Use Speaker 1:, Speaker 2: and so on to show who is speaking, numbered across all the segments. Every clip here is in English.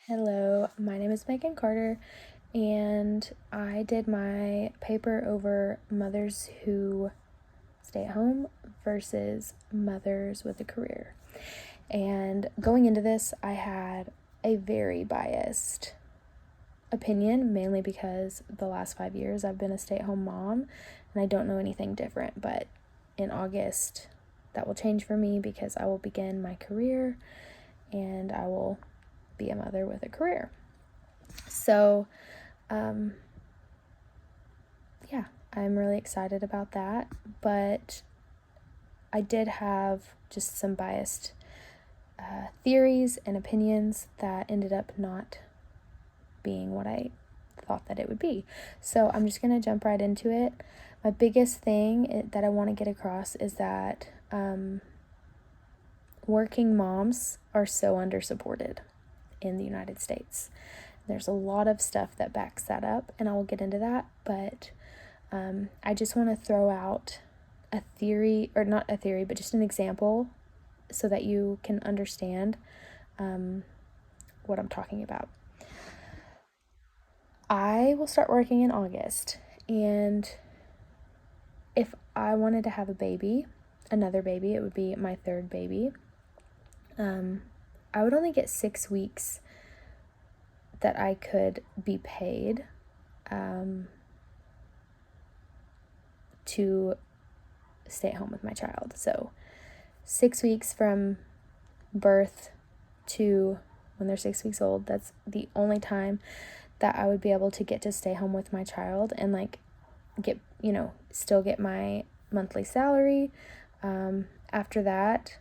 Speaker 1: Hello, my name is Megan Carter, and I did my paper over mothers who stay at home versus mothers with a career. And going into this, I had a very biased opinion, mainly because the last 5 years I've been a stay-at-home mom, and I don't know anything different. But in August, that will change for me because I will begin my career and I will be a mother with a career. So, yeah, I'm really excited about that, but I did have just some biased theories and opinions that ended up not being what I thought that it would be. So I'm just going to jump right into it. My biggest thing that I want to get across is that working moms are so undersupported in the United States. There's a lot of stuff that backs that up, and I will get into that, but I just want to throw out a theory, or not a theory, but just an example so that you can understand what I'm talking about. I will start working in August, and if I wanted to have a baby, another baby, it would be my third baby, I would only get 6 weeks that I could be paid to stay at home with my child. So 6 weeks from birth to when they're 6 weeks old, that's the only time that I would be able to get to stay home with my child and still get my monthly salary. After that,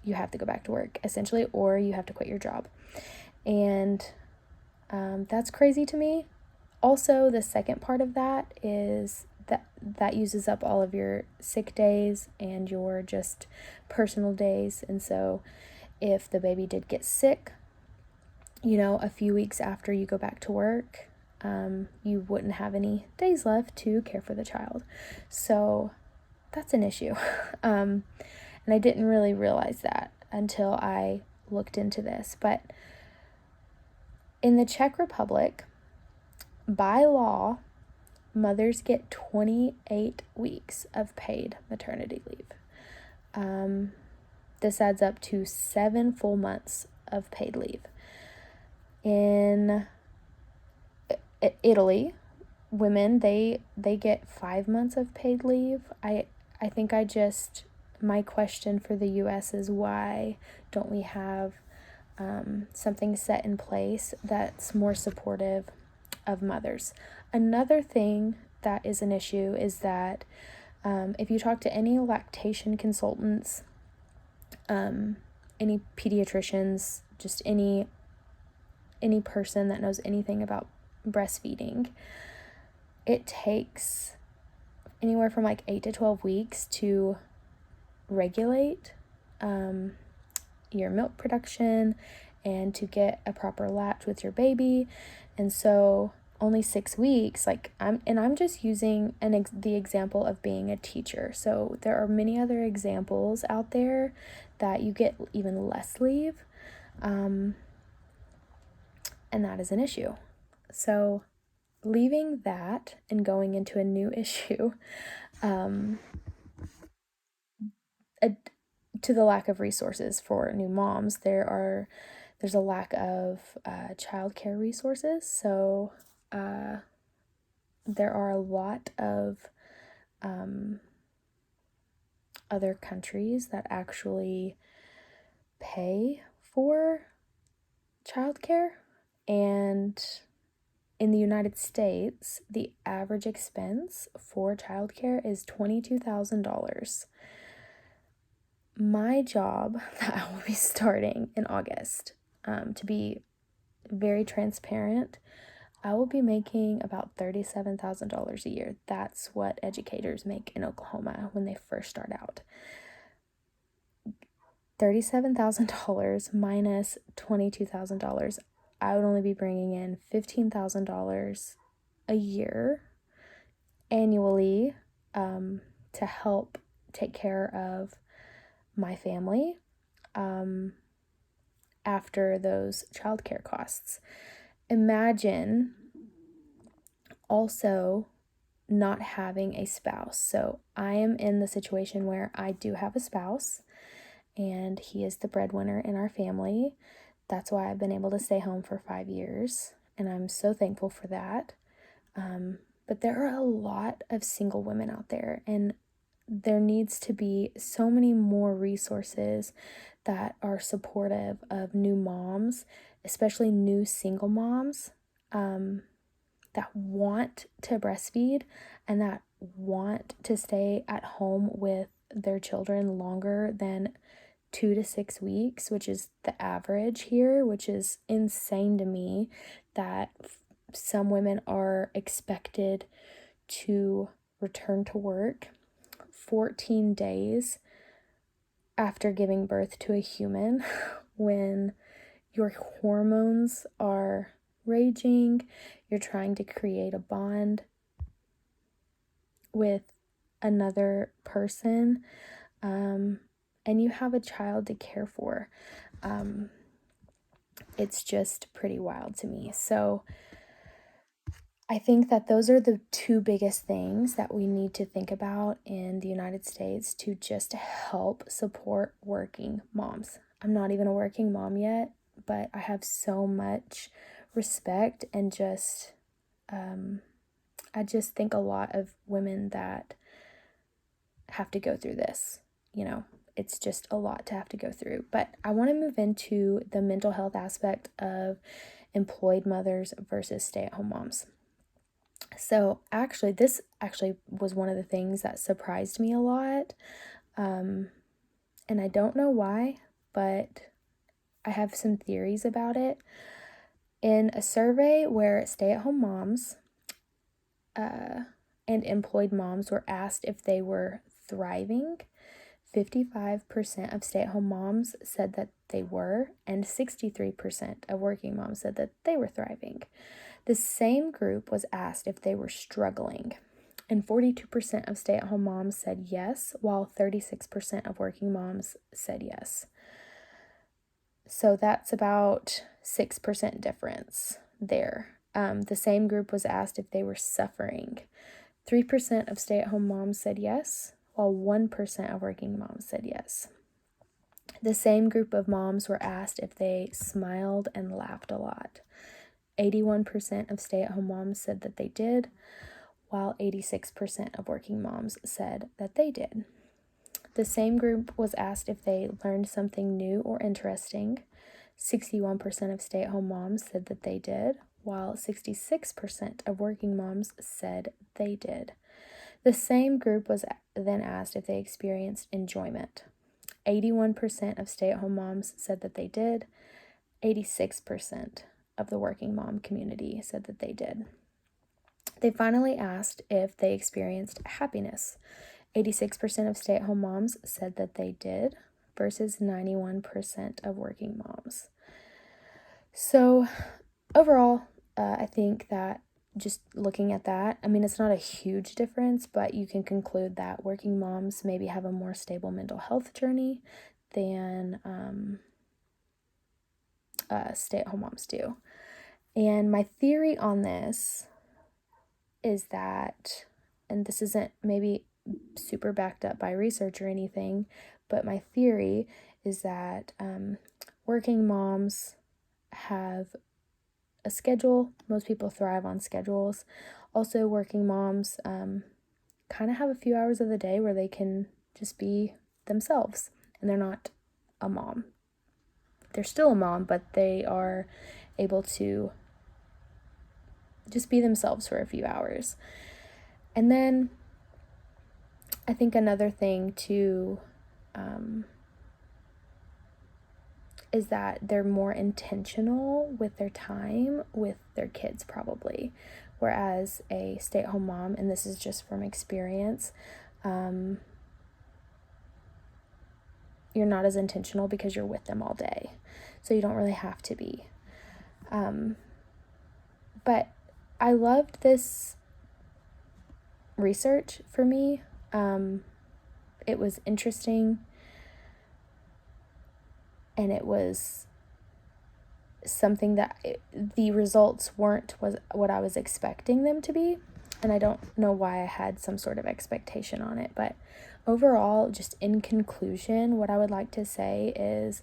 Speaker 1: you have to go back to work essentially, or you have to quit your job. And that's crazy to me. Also, the second part of that is that uses up all of your sick days and your just personal days. And so if the baby did get sick, a few weeks after you go back to work, you wouldn't have any days left to care for the child. So that's an issue. And I didn't really realize that until I looked into this. But in the Czech Republic, by law, mothers get 28 weeks of paid maternity leave. This adds up to 7 full months of paid leave. In Italy, women, they get 5 months of paid leave. I think my question for the US is, why don't we have something set in place that's more supportive of mothers? Another thing that is an issue is that if you talk to any lactation consultants, any pediatricians, just any person that knows anything about breastfeeding, it takes anywhere from 8 to 12 weeks to regulate your milk production and to get a proper latch with your baby. And so only 6 weeks, I'm just using the example of being a teacher. So there are many other examples out there that you get even less leave, and that is an issue. So leaving that and going into a new issue, to the lack of resources for new moms, there's a lack of childcare resources. So there are a lot of other countries that actually pay for childcare, and in the United States, the average expense for childcare is $22,000. My job that I will be starting in August, to be very transparent, I will be making about $37,000 a year. That's what educators make in Oklahoma when they first start out. $37,000 minus $22,000, I would only be bringing in $15,000 a year annually to help take care of my family. after those childcare costs. Imagine also not having a spouse. So I am in the situation where I do have a spouse, and he is the breadwinner in our family. That's why I've been able to stay home for 5 years, and I'm so thankful for that. But there are a lot of single women out there, and there needs to be so many more resources that are supportive of new moms, especially new single moms, that want to breastfeed and that want to stay at home with their children longer than 2 to 6 weeks, which is the average here, which is insane to me that some women are expected to return to work 14 days after giving birth to a human when your hormones are raging, you're trying to create a bond with another person, and you have a child to care for. It's just pretty wild to me. So I think that those are the two biggest things that we need to think about in the United States to just help support working moms. I'm not even a working mom yet, but I have so much respect and just, I just think a lot of women that have to go through this, it's just a lot to have to go through. But I want to move into the mental health aspect of employed mothers versus stay-at-home moms. So this was one of the things that surprised me a lot. And I don't know why, but I have some theories about it. In a survey where stay-at-home moms and employed moms were asked if they were thriving, 55% of stay-at-home moms said that they were, and 63% of working moms said that they were thriving. The same group was asked if they were struggling, and 42% of stay-at-home moms said yes, while 36% of working moms said yes. So that's about 6% difference there. The same group was asked if they were suffering. 3% of stay-at-home moms said yes, while 1% of working moms said yes. The same group of moms were asked if they smiled and laughed a lot. 81% of stay-at-home moms said that they did, while 86% of working moms said that they did. The same group was asked if they learned something new or interesting. 61% of stay-at-home moms said that they did, while 66% of working moms said they did. The same group was then asked if they experienced enjoyment. 81% of stay-at-home moms said that they did. 86% of the working mom community said that they did. They finally asked if they experienced happiness. 86% of stay-at-home moms said that they did versus 91% of working moms. So overall, I think that just looking at that, it's not a huge difference, but you can conclude that working moms maybe have a more stable mental health journey than stay-at-home moms do. And my theory on this is that, and this isn't maybe super backed up by research or anything, but my theory is that working moms have a schedule. Most people thrive on schedules. Also, working moms kind of have a few hours of the day where they can just be themselves, and they're not a mom. They're still a mom, but they are able to just be themselves for a few hours. And then I think another thing too is that they're more intentional with their time with their kids probably, whereas a stay-at-home mom, and this is just from experience, you're not as intentional because you're with them all day, so you don't really have to be. But I loved this research for me. It was interesting, and it was something that the results weren't was what I was expecting them to be, and I don't know why I had some sort of expectation on it. But overall, just in conclusion, what I would like to say is,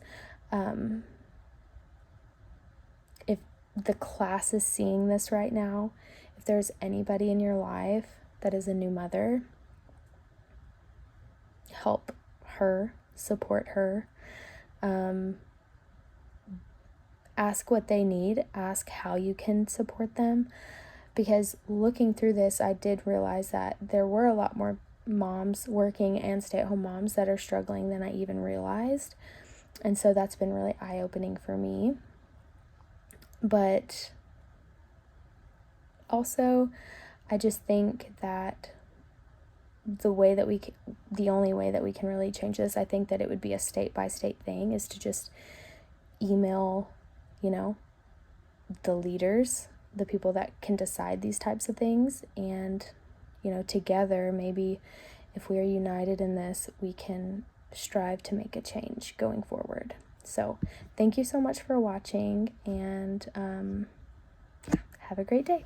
Speaker 1: if the class is seeing this right now, if there's anybody in your life that is a new mother, help her, support her, ask what they need, ask how you can support them, because looking through this, I did realize that there were a lot more moms, working and stay-at-home moms, that are struggling than I even realized, and so that's been really eye-opening for me. But also, I just think that the only way that we can really change this, I think that it would be a state-by-state thing, is to just email, the leaders, the people that can decide these types of things, and, together, maybe if we are united in this, we can strive to make a change going forward. So thank you so much for watching, and have a great day.